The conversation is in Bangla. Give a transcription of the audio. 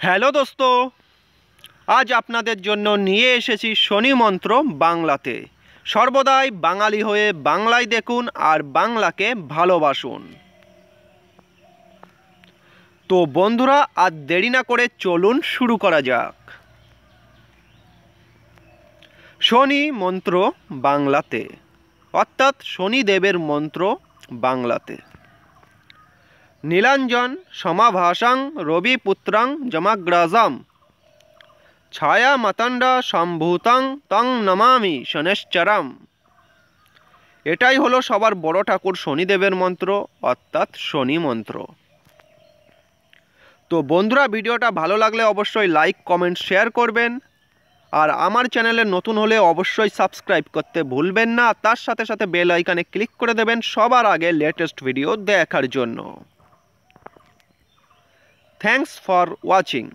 হ্যালো দোস্ত, আজ আপনাদের জন্য নিয়ে এসেছি শনি মন্ত্র বাংলাতে। সর্বদাই বাঙালি হয়ে বাংলায় দেখুন আর বাংলাকে ভালোবাসুন। তো বন্ধুরা, আর দেরি না করে চলুন শুরু করা যাক। শনি মন্ত্র বাংলাতে, অর্থাৎ শনিদেবের মন্ত্র বাংলাতে। নীলাঞ্জন সমাভাসাং রবিপুত্রাং যমাগ্রাজাম ছায়া মাতান্ড সম্ভূতং তং নমামি শনেশ্চরম। এটাই হলো সবার বড় ঠাকুর শনিদেবের মন্ত্র, অর্থাৎ শনি মন্ত্র। তো বন্ধুরা, ভিডিওটা ভালো লাগলে অবশ্যই লাইক কমেন্ট শেয়ার করবেন, আর আমার চ্যানেলে নতুন হলে অবশ্যই সাবস্ক্রাইব করতে ভুলবেন না। তার সাথে সাথে বেল আইকনে ক্লিক করে দেবেন সবার আগে লেটেস্ট ভিডিও দেখার জন্য। Thanks for watching.